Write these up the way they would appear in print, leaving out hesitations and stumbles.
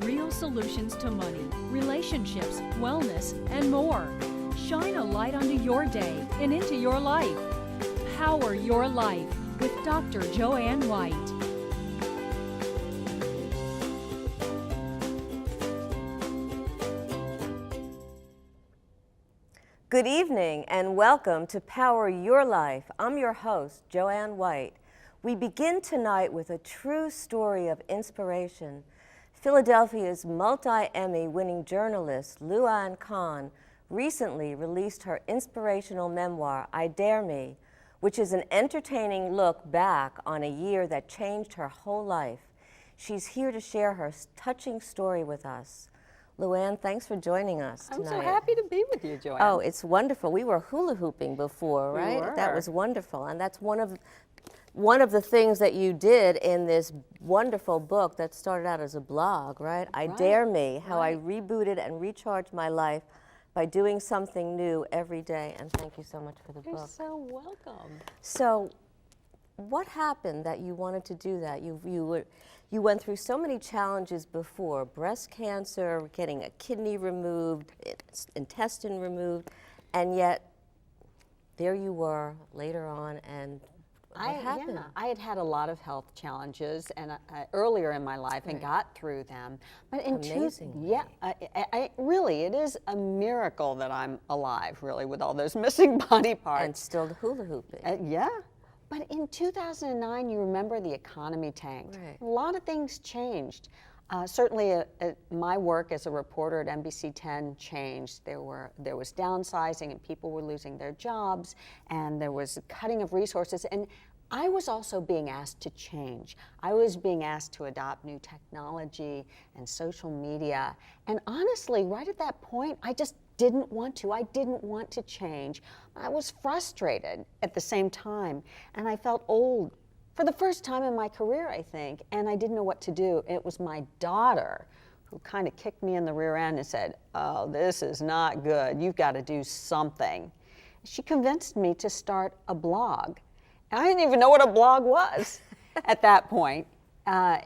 real solutions to money, relationships, wellness, and more. Shine a light onto your day and into your life. Power Your Life with Dr. Joanne White. Good evening and welcome to Power Your Life. I'm your host, Joanne White. We begin tonight with a true story of inspiration. Philadelphia's multi-Emmy winning journalist Lu Ann Cahn recently released her inspirational memoir, I Dare Me, which is an entertaining look back on a year that changed her whole life. She's here to share her touching story with us. Lu Ann, thanks for joining us tonight. I'm so happy to be with you, Joanne. Oh, it's wonderful. We were hula hooping before, right? We were. That was wonderful, and that's one of the things that you did in this wonderful book that started out as a blog, right? I Dare Me, how I rebooted and recharged my life by doing something new every day. And thank you so much for the book. You're so welcome. So, what happened that you wanted to do that? You went through so many challenges before: breast cancer, getting a kidney removed, intestine removed, and yet there you were later on. And what happened? Yeah, I had had a lot of health challenges and earlier in my life and got through them. But in really, it is a miracle that I'm alive, really, with all those missing body parts. And still hula hooping. Yeah. But in 2009, you remember the economy tanked. Right. A lot of things changed. Certainly, my work as a reporter at NBC 10 changed. There was downsizing, and people were losing their jobs, and there was cutting of resources. And I was also being asked to change. I was being asked to adopt new technology and social media. And honestly, right at that point, I just didn't want to. I didn't want to change. I was frustrated at the same time, and I felt old for the first time in my career, I think, and I didn't know what to do. It was my daughter who kind of kicked me in the rear end and said, "Oh, this is not good. You've got to do something." She convinced me to start a blog. And I didn't even know what a blog was at that point.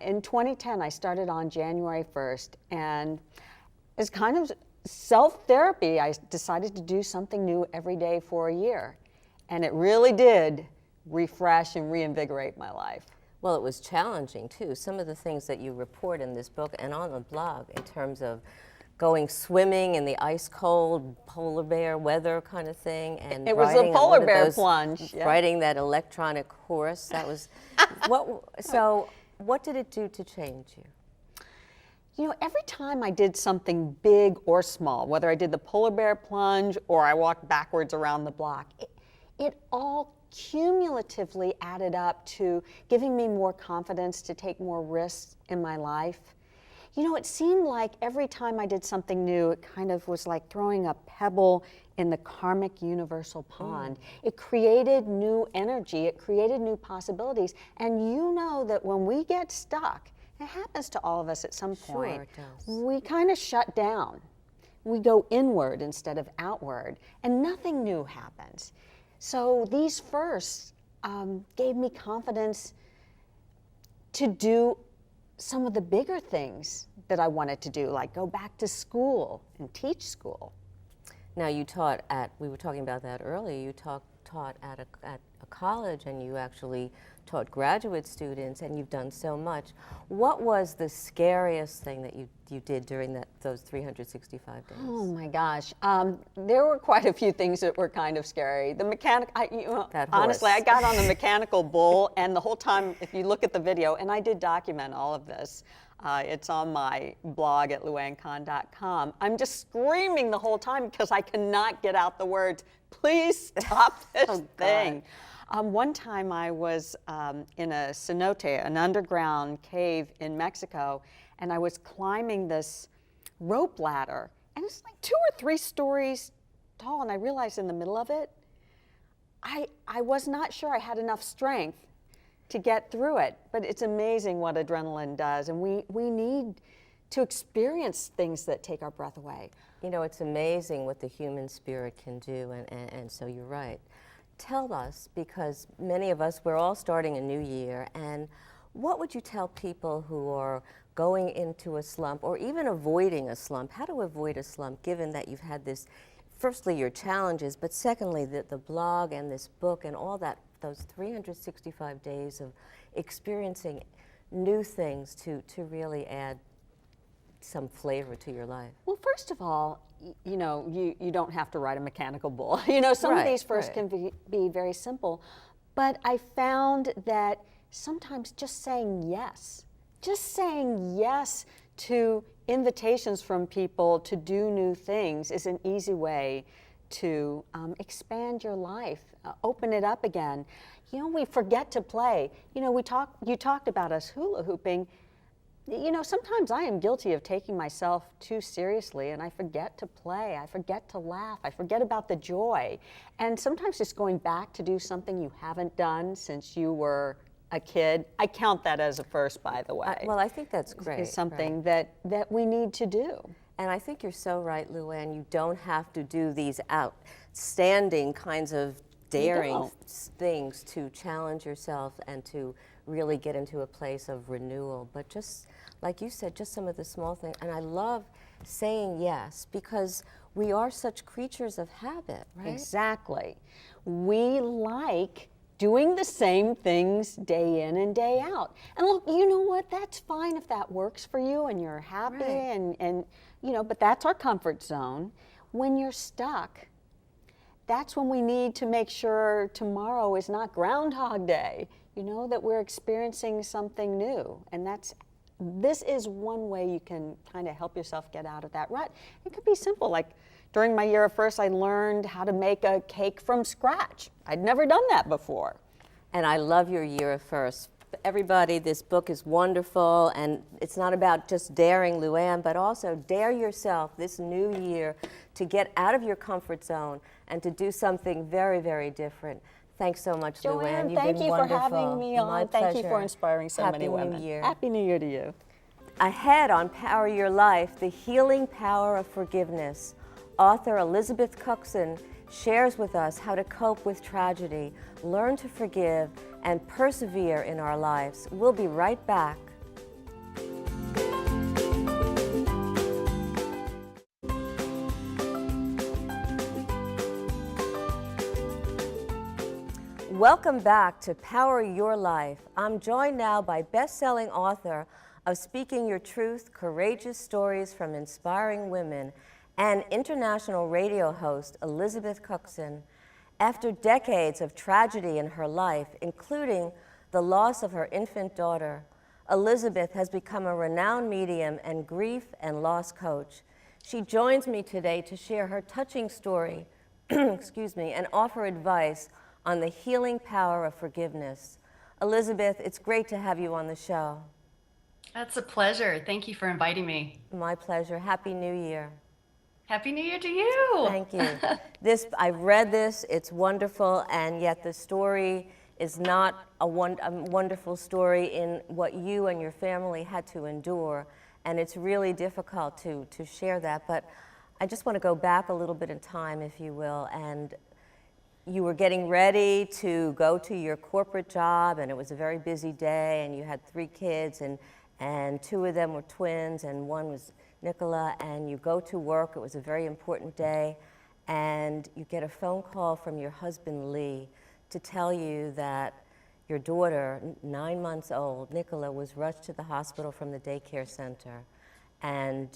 In 2010, I started on January 1st, and it's kind of self-therapy. I decided to do something new every day for a year, and it really did refresh and reinvigorate my life. Well, it was challenging too. Some of the things that you report in this book and on the blog in terms of going swimming in the ice cold polar bear weather kind of thing, and it was a polar bear plunge. Yeah. Riding that electronic horse. That was So what did it do to change you? You know, every time I did something big or small, whether I did the polar bear plunge or I walked backwards around the block, it all cumulatively added up to giving me more confidence to take more risks in my life. You know, it seemed like every time I did something new, it kind of was like throwing a pebble in the karmic universal pond. It created new energy, it created new possibilities, and you know that when we get stuck, it happens to all of us at some point. Sure, it does. We kind of shut down. We go inward instead of outward, and nothing new happens. So these firsts gave me confidence to do some of the bigger things that I wanted to do, like go back to school and teach school. Now you taught we were talking about that earlier, you taught at a college, and you actually taught graduate students, and you've done so much. What was the scariest thing that you did during those 365 days? Oh my gosh, there were quite a few things that were kind of scary. The honestly, I got on the mechanical bull, and the whole time, if you look at the video, and I did document all of this, it's on my blog at luanncahn.com. I'm just screaming the whole time because I cannot get out the words, "Please stop this thing." One time I was in a cenote, an underground cave in Mexico, and I was climbing this rope ladder, and it's like 2 or 3 stories tall, and I realized in the middle of it, I was not sure I had enough strength to get through it. But it's amazing what adrenaline does, and we need to experience things that take our breath away. You know, it's amazing what the human spirit can do, and so you're right. Tell us, because many of us, we're all starting a new year, and what would you tell people who are going into a slump or even avoiding a slump, how to avoid a slump given that you've had this, firstly your challenges, but secondly the blog and this book and all that, those 365 days of experiencing new things to really add some flavor to your life? Well, first of all, you know, you don't have to ride a mechanical bull. You know, some of these first can be very simple, but I found that sometimes just saying yes to invitations from people to do new things is an easy way to expand your life, open it up again. You know, we forget to play. You know, you talked about us hula hooping. You know, sometimes I am guilty of taking myself too seriously and I forget to play, I forget to laugh, I forget about the joy. And sometimes just going back to do something you haven't done since you were a kid, I count that as a first, by the way. Well, I think that's great. It's something that we need to do. And I think you're so right, Lu Ann. You don't have to do these outstanding kinds of daring things to challenge yourself and to really get into a place of renewal. But just, like you said, just some of the small things. And I love saying yes because we are such creatures of habit, right? Exactly. We like doing the same things day in and day out. And look, you know what? That's fine if that works for you and you're happy and you know, but that's our comfort zone. When you're stuck, that's when we need to make sure tomorrow is not Groundhog Day, you know, that we're experiencing something new. And this is one way you can kind of help yourself get out of that rut. It could be simple, like during my year of first, I learned how to make a cake from scratch. I'd never done that before. And I love your year of first. Everybody, this book is wonderful, and it's not about just daring Lu Ann, but also dare yourself this new year to get out of your comfort zone and to do something very, very different. Thanks so much, Lu Ann. You've thank been you wonderful. for having me on. My Thank you pleasure. for inspiring so many women. Happy New Year. Happy New Year to you. Ahead on Power Your Life, the healing power of forgiveness. Author Elizabeth Cuckson shares with us how to cope with tragedy, learn to forgive, and persevere in our lives. We'll be right back. Welcome back to Power Your Life. I'm joined now by best-selling author of Speaking Your Truth, Courageous Stories from Inspiring Women, and international radio host Elizabeth Cuckson. After decades of tragedy in her life, including the loss of her infant daughter, Elizabeth has become a renowned medium and grief and loss coach. She joins me today to share her touching story, excuse me, and offer advice on the healing power of forgiveness. Elizabeth, it's great to have you on the show. That's a pleasure. Thank you for inviting me. My pleasure. Happy New Year. Happy New Year to you. Thank you. I've read this, it's wonderful, and yet the story is not a wonderful story in what you and your family had to endure, and it's really difficult to share that. But I just want to go back a little bit in time, if you will, and you were getting ready to go to your corporate job, and it was a very busy day, and you had 3 kids, and 2 of them were twins, and one was Nicola, and you go to work. It was a very important day, and you get a phone call from your husband, Lee, to tell you that your daughter, 9 months old, Nicola, was rushed to the hospital from the daycare center. And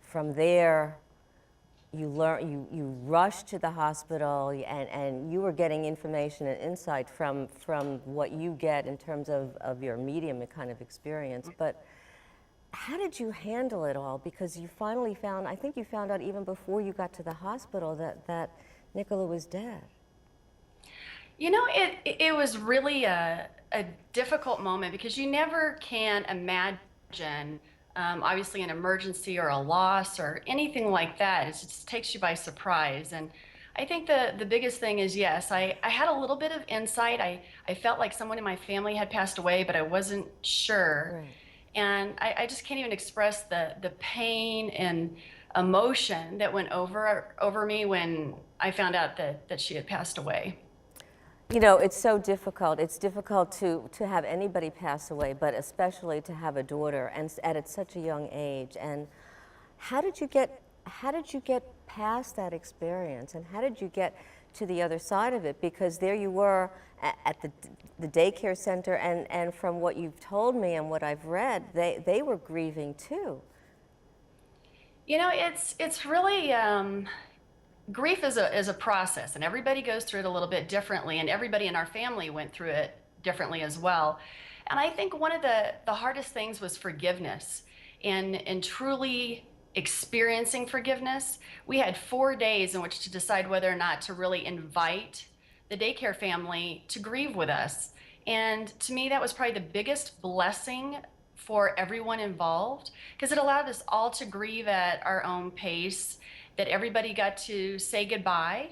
from there, you rushed to the hospital, and you were getting information and insight from what you get in terms of your medium kind of experience. But how did you handle it all? Because you finally found, I think you found out even before you got to the hospital that Nicola was dead. You know, it was really a difficult moment because you never can imagine, obviously, an emergency or a loss or anything like that. It just takes you by surprise. And I think the biggest thing is, yes, I had a little bit of insight. I felt like someone in my family had passed away, but I wasn't sure. Right. And I just can't even express the pain and emotion that went over me when I found out that she had passed away. You know, it's so difficult. It's difficult to have anybody pass away, but especially to have a daughter, and at such a young age. And how did you get past that experience, and how did you get to the other side of it? Because there you were at the daycare center, and from what you've told me and what I've read, they were grieving too. You know, it's really grief is a process, and everybody goes through it a little bit differently, and everybody in our family went through it differently as well. And I think one of the hardest things was forgiveness, and truly experiencing forgiveness. We had 4 days in which to decide whether or not to really invite the daycare family to grieve with us. And to me, that was probably the biggest blessing for everyone involved, because it allowed us all to grieve at our own pace, that everybody got to say goodbye.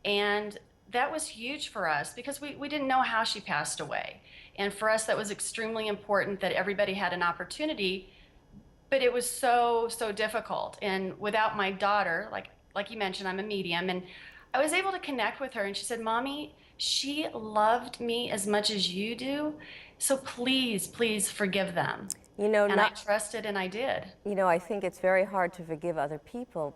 And that was huge for us because we didn't know how she passed away. And for us, that was extremely important that everybody had an opportunity, but it was so difficult. And without my daughter, like you mentioned, I'm a medium, and I was able to connect with her, and she said, "Mommy, she loved me as much as you do, so please forgive them." You know, and I trusted, and I did. You know, I think it's very hard to forgive other people.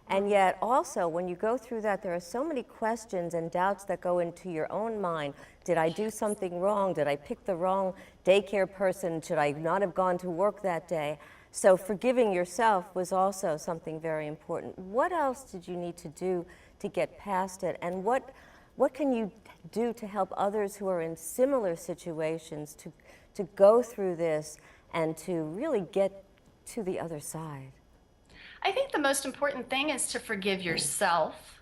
And yet also, when you go through that, there are so many questions and doubts that go into your own mind. Did I do something wrong? Did I pick the wrong daycare person? Should I not have gone to work that day? So forgiving yourself was also something very important. What else did you need to do to get past it? And what can you do to help others who are in similar situations to go through this and to really get to the other side? I think the most important thing is to forgive yourself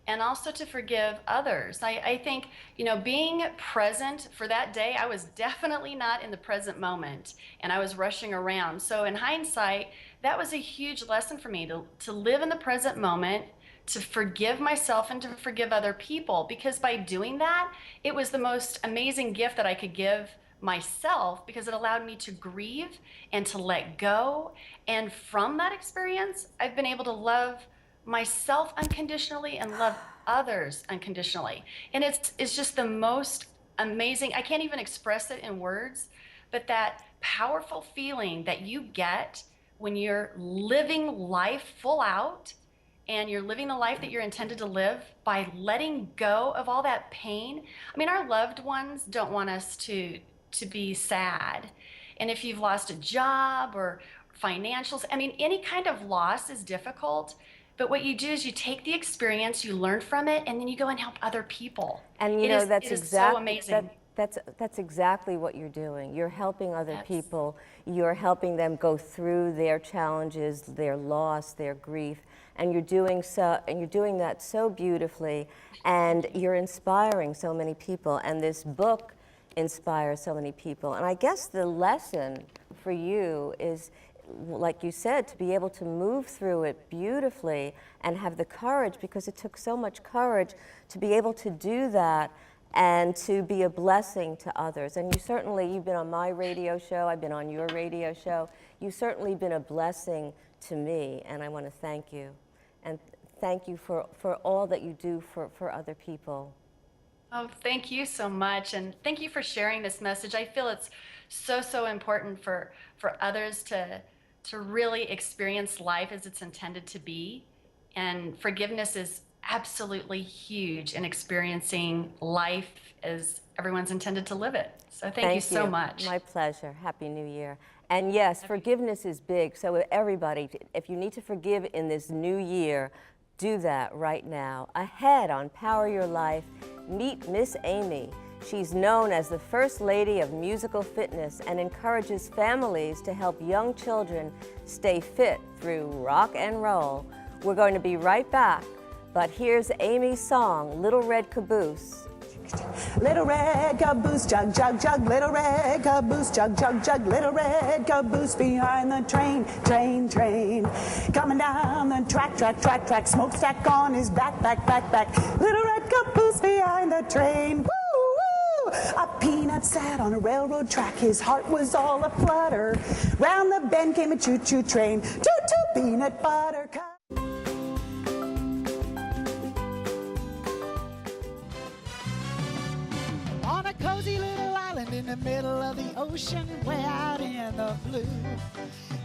and also to forgive others. I think, you know, being present for that day, I was definitely not in the present moment, and I was rushing around. So in hindsight, that was a huge lesson for me to live in the present moment, to forgive myself and to forgive other people, because by doing that, it was the most amazing gift that I could give myself, because it allowed me to grieve and to let go. And from that experience, I've been able to love myself unconditionally and love others unconditionally. And it's just the most amazing, I can't even express it in words, but that powerful feeling that you get when you're living life full out, and you're living the life that you're intended to live by letting go of all that pain. I mean, our loved ones don't want us to be sad. And if you've lost a job or financials, I mean, any kind of loss is difficult. But what you do is you take the experience, you learn from it, and then you go and help other people. And you know, that's so amazing. That's exactly what you're doing. You're helping other people. You're helping them go through their challenges, their loss, their grief, and you're doing that so beautifully, and you're inspiring so many people. And this book inspires so many people. And I guess the lesson for you is, like you said, to be able to move through it beautifully and have the courage, because it took so much courage to be able to do that and to be a blessing to others. And you've been on my radio show, I've been on your radio show. You've certainly been a blessing to me, and I want to thank you. And thank you for all that you do for other people. Oh, thank you so much, and thank you for sharing this message. I feel it's so important for others to really experience life as it's intended to be, and forgiveness is absolutely huge in experiencing life as everyone's intended to live it. So thank you so much. My pleasure. Happy New Year. And yes, forgiveness is big, so everybody, if you need to forgive in this new year, do that right now. Ahead on Power Your Life, meet Miss Amy. She's known as the First Lady of Musical Fitness and encourages families to help young children stay fit through rock and roll. We're going to be right back, but here's Amy's song, Little Red Caboose. Little red caboose, jug, jug, jug. Little red caboose, jug, jug, jug. Little red caboose behind the train, train, train. Coming down the track, track, track, track. Smokestack on his back, back, back, back. Little red caboose behind the train. Woo, woo. A peanut sat on a railroad track. His heart was all aflutter. Round the bend came a choo-choo train. Choo-choo peanut butter. cozy little island in the middle of the ocean, way out in the blue.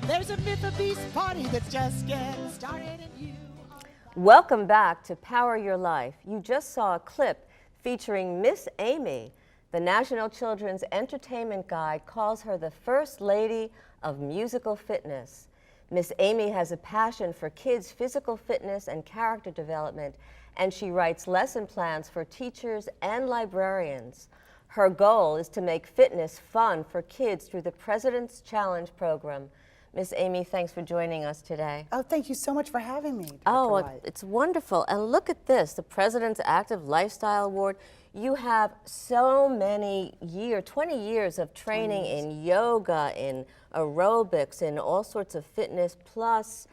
There's a Myth of Beast party that's just getting started, and you are... Welcome back to Power Your Life. You just saw a clip featuring Miss Amy. The National Children's Entertainment Guide calls her the First Lady of Musical Fitness. Miss Amy has a passion for kids' physical fitness and character development, and she writes lesson plans for teachers and librarians. Her goal is to make fitness fun for kids through the President's Challenge program. Miss Amy, thanks for joining us today. Oh, thank you so much for having me, Dr. Oh, White. it's wonderful. And look at this, the President's Active Lifestyle Award. You have so many years, 20 years of training in yoga, in aerobics, in all sorts of fitness, plus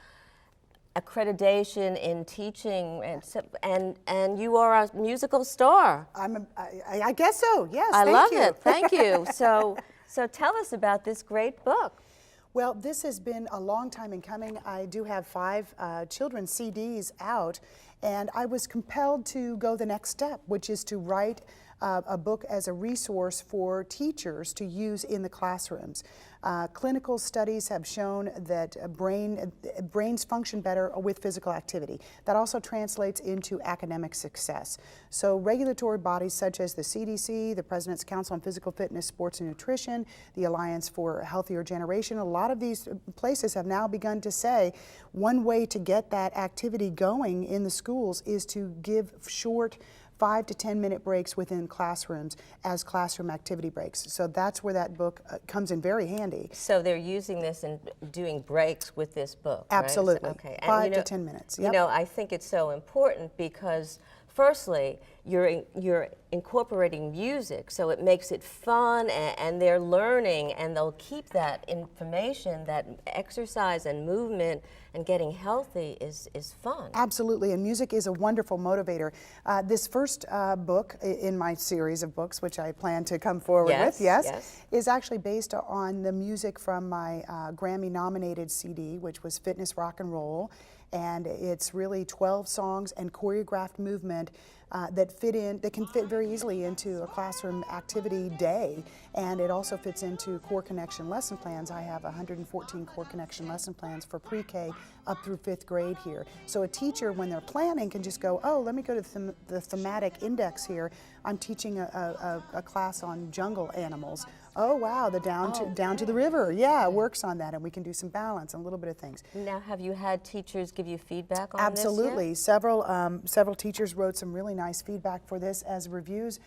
accreditation in teaching, and you are a musical star. I guess so, yes, I thank love you. it, thank you. So tell us about this great book. Well, this has been a long time in coming. I do have 5 children's CDs out, and I was compelled to go the next step, which is to write a book as a resource for teachers to use in the classrooms. Clinical studies have shown that brains function better with physical activity. That also translates into academic success. So regulatory bodies such as the CDC, the President's Council on Physical Fitness, Sports and Nutrition, the Alliance for a Healthier Generation, a lot of these places have now begun to say one way to get that activity going in the schools is to give short 5 to 10 minute breaks within classrooms as classroom activity breaks. So that's where that book comes in very handy. So they're using this and doing breaks with this book, right? Absolutely. Okay. 5 to 10 minutes. Yep. You know, I think it's so important because firstly, you're incorporating music, so it makes it fun, and they're learning, and they'll keep that information, that exercise and movement and getting healthy is fun. Absolutely, and music is a wonderful motivator. This first book in my series of books, which I plan to come forward with, is actually based on the music from my Grammy-nominated CD, which was Fitness, Rock and Roll, and it's really 12 songs and choreographed movement that can fit very easily into a classroom activity day, and it also fits into core connection lesson plans. I have 114 core connection lesson plans for pre-K up through 5th grade here. So a teacher, when they're planning, can just go, oh, let me go to the thematic index here. I'm teaching a class on jungle animals. Oh wow, the down to the river. Yeah, it works on that, and we can do some balance and a little bit of things. Now, have you had teachers give you feedback on Absolutely. this yet? Several teachers wrote some really nice feedback for this as reviews.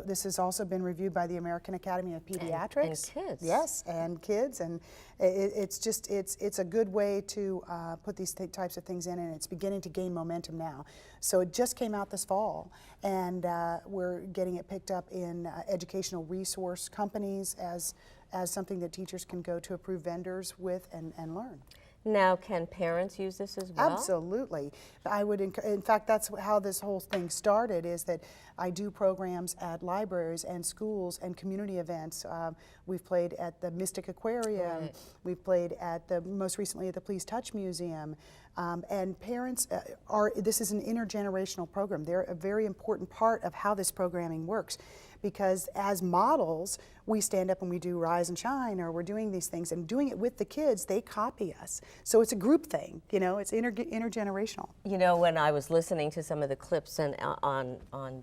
This has also been reviewed by the American Academy of Pediatrics. And kids. Yes, and kids, and it's a good way to put these types of things in, and it's beginning to gain momentum now. So it just came out this fall, and we're getting it picked up in educational resource companies as something that teachers can go to approved vendors with and learn. Now, can parents use this as well? Absolutely. In fact, that's how this whole thing started, is that I do programs at libraries and schools and community events. We've played at the Mystic Aquarium. Right. We've played most recently at the Please Touch Museum. And parents this is an intergenerational program. They're a very important part of how this programming works, because as models, we stand up and we do Rise and Shine, or we're doing these things, and doing it with the kids, they copy us. So it's a group thing, you know, it's intergenerational. You know, when I was listening to some of the clips on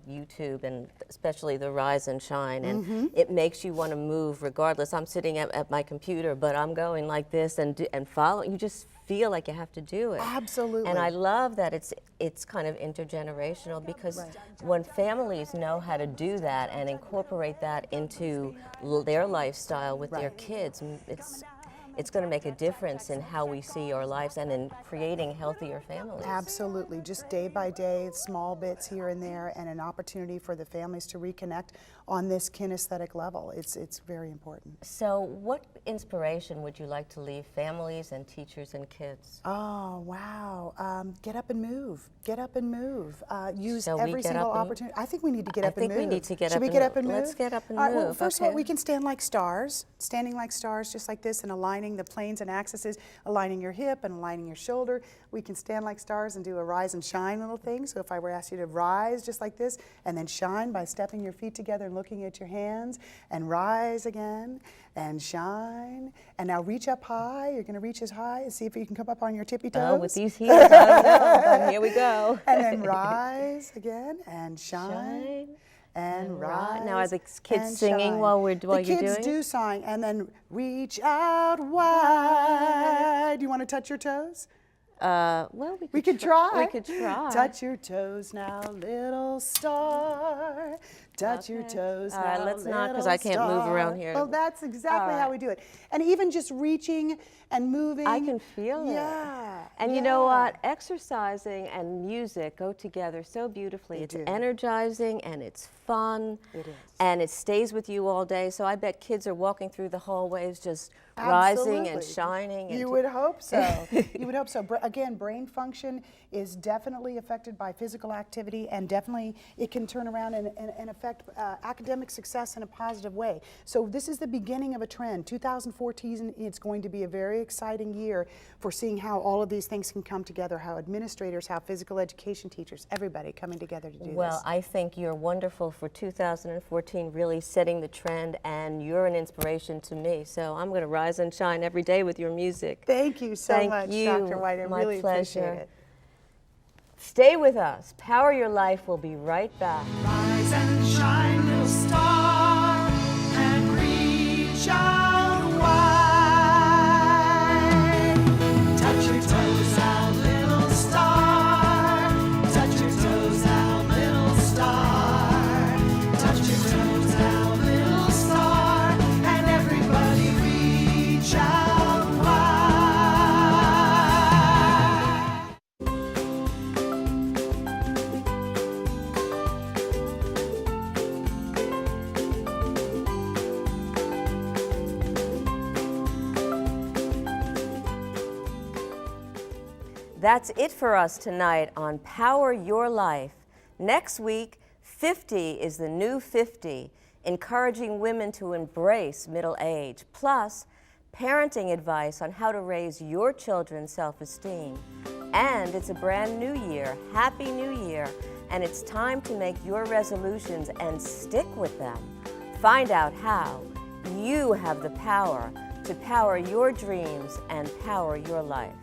YouTube, and especially the Rise and Shine, and it makes you want to move regardless. I'm sitting at my computer, but I'm going like this and follow. You just feel like you have to do it. Absolutely. And I love that it's kind of intergenerational, because when families know how to do that and incorporate that into their lifestyle with their kids, it's going to make a difference in how we see our lives and in creating healthier families. Absolutely, just day by day, small bits here and there, and an opportunity for the families to reconnect on this kinesthetic level. It's very important. So what inspiration would you like to leave families and teachers and kids? Oh, wow. Get up and move. Get up and move. Use So we every get single up and- opportunity. I think we need to get up and move. I think we need to get Should up we and get move? up and move? Let's get up and All right, well, move, first of all, okay. we can stand like stars. Standing like stars, just like this, in a line aligning the planes and axes, aligning your hip and aligning your shoulder. We can stand like stars and do a rise and shine little thing. So if I were to ask you to rise just like this and then shine by stepping your feet together and looking at your hands, and rise again and shine. And now reach up high. You're going to reach as high and see if you can come up on your tippy toes. Oh, with these heels, I don't know, but here we go. And then rise again and shine. And rise. Now are the kids and singing shine. while you're doing The kids do sing, and then reach out wide. Do you want to touch your toes? Well, We could try. We could try. Touch your toes now, little star. Touch your toes All now, right, let's not, 'cause little I can't move star. around here. Well, that's exactly All how right. we do it. And even just reaching and moving. I can feel it. Yeah. And you know what? Exercising and music go together so beautifully. They It's do. energizing and it's fun. It is. And it stays with you all day. So I bet kids are walking through the hallways just rising and Absolutely. shining. And You would hope so. You would hope so. Again, brain function is definitely affected by physical activity, and definitely it can turn around and affect academic success in a positive way. So this is the beginning of a trend. 2014, it's going to be a very exciting year for seeing how all of these things can come together, how administrators, how physical education teachers, everybody coming together to do Well, this. I think you're wonderful for 2014, really setting the trend, and you're an inspiration to me. So I'm going to rise and shine every day with your music. Thank you so Thank much, you. Dr. White. I My really pleasure. appreciate it. Stay with us. Power Your Life will be right back. Rise and shine, little star, and reach out wide. Touch your toes out, little star. Touch your toes out, little star. Touch your toes out, little star, and everybody reach out wide. That's it for us tonight on Power Your Life. Next week, 50 is the new 50, encouraging women to embrace middle age, plus parenting advice on how to raise your children's self-esteem. And it's a brand new year. Happy New Year. And it's time to make your resolutions and stick with them. Find out how. You have the power to power your dreams and power your life.